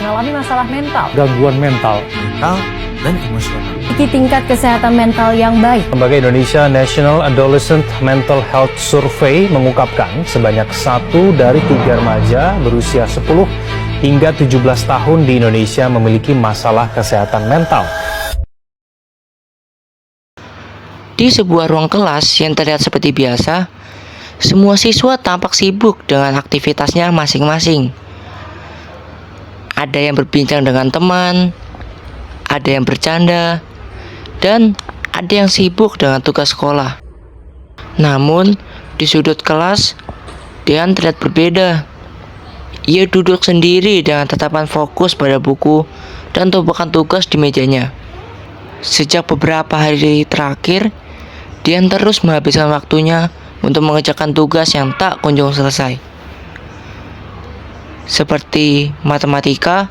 mengalami masalah mental, gangguan mental. mental, dan emosional. Memiliki tingkat kesehatan mental yang baik. Lembaga Indonesia National Adolescent Mental Health Survey mengungkapkan sebanyak 1 dari 3 remaja berusia 10 hingga 17 tahun di Indonesia memiliki masalah kesehatan mental. Di sebuah ruang kelas yang terlihat seperti biasa, semua siswa tampak sibuk dengan aktivitasnya masing-masing. Ada yang berbincang dengan teman, ada yang bercanda, dan ada yang sibuk dengan tugas sekolah. Namun, di sudut kelas, Dian terlihat berbeda. Ia duduk sendiri dengan tatapan fokus pada buku dan tumpukan tugas di mejanya. Sejak beberapa hari terakhir, Dian terus menghabiskan waktunya untuk mengerjakan tugas yang tak kunjung selesai. Seperti matematika,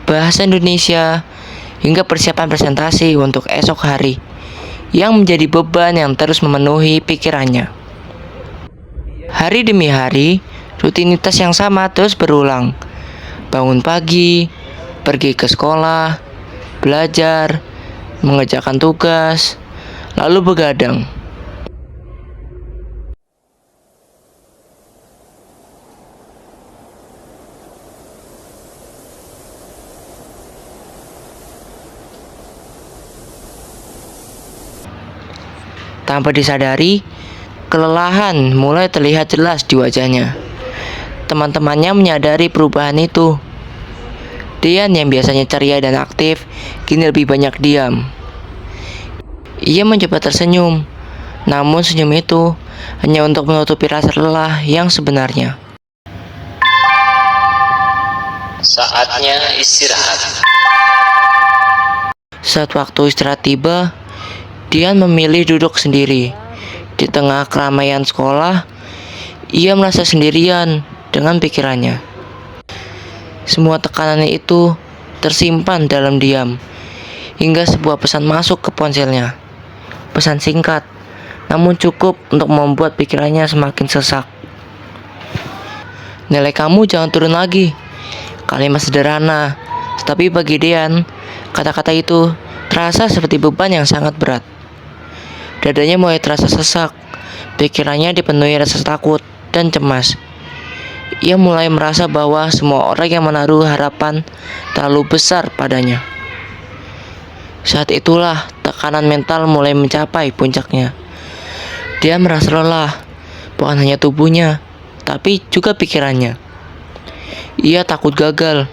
bahasa Indonesia, hingga persiapan presentasi untuk esok hari, yang menjadi beban yang terus memenuhi pikirannya. Hari demi hari, rutinitas yang sama terus berulang. Bangun pagi, pergi ke sekolah, belajar, mengerjakan tugas, lalu begadang. Tanpa disadari, kelelahan mulai terlihat jelas di wajahnya. Teman-temannya menyadari perubahan itu. Dian yang biasanya ceria dan aktif, kini lebih banyak diam. Ia mencoba tersenyum, namun senyum itu hanya untuk menutupi rasa lelah yang sebenarnya. Saatnya istirahat. Saat waktu istirahat tiba, Dian memilih duduk sendiri. Di tengah keramaian sekolah, ia merasa sendirian dengan pikirannya. Semua tekanan itu tersimpan dalam diam, hingga sebuah pesan masuk ke ponselnya. Pesan singkat, namun cukup untuk membuat pikirannya semakin sesak. Nilai kamu jangan turun lagi. Kalimat sederhana, tetapi bagi Dian, kata-kata itu terasa seperti beban yang sangat berat. Dadanya mulai terasa sesak, pikirannya dipenuhi rasa takut dan cemas. Ia mulai merasa bahwa semua orang yang menaruh harapan terlalu besar padanya. Saat itulah tekanan mental mulai mencapai puncaknya. Dia merasa lelah, bukan hanya tubuhnya, tapi juga pikirannya. Ia takut gagal,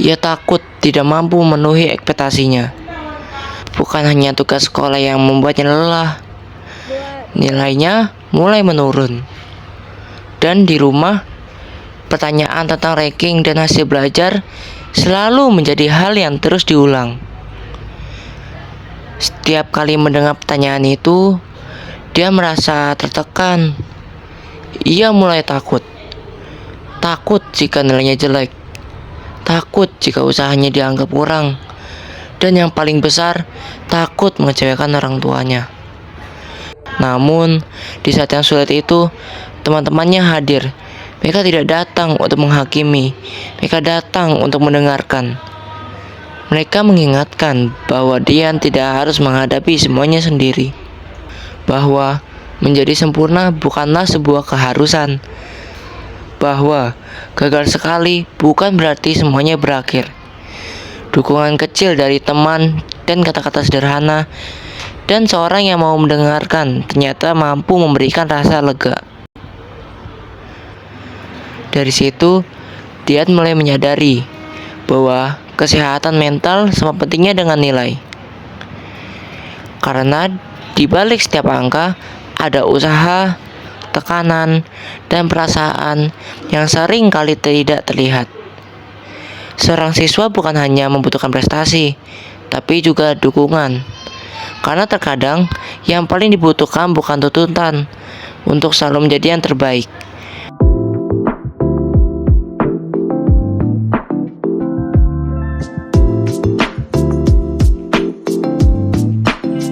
ia takut tidak mampu memenuhi ekspektasinya. Bukan hanya tugas sekolah yang membuatnya lelah, nilainya mulai menurun. Dan di rumah, pertanyaan tentang ranking dan hasil belajar selalu menjadi hal yang terus diulang. Setiap kali mendengar pertanyaan itu, dia merasa tertekan. Ia mulai takut. Takut jika nilainya jelek. Takut jika usahanya dianggap kurang. Dan yang paling besar, takut mengecewakan orang tuanya. Namun, di saat yang sulit itu, teman-temannya hadir. Mereka tidak datang untuk menghakimi. Mereka datang untuk mendengarkan. Mereka mengingatkan bahwa Dian tidak harus menghadapi semuanya sendiri. Bahwa menjadi sempurna bukanlah sebuah keharusan. Bahwa gagal sekali bukan berarti semuanya berakhir. Dukungan kecil dari teman dan kata-kata sederhana dan seorang yang mau mendengarkan ternyata mampu memberikan rasa lega. Dari situ, Dian mulai menyadari bahwa kesehatan mental sama pentingnya dengan nilai. Karena di balik setiap angka ada usaha, tekanan, dan perasaan yang sering kali tidak terlihat. Seorang siswa bukan hanya membutuhkan prestasi, tapi juga dukungan. Karena terkadang yang paling dibutuhkan bukan tuntutan untuk selalu menjadi yang terbaik,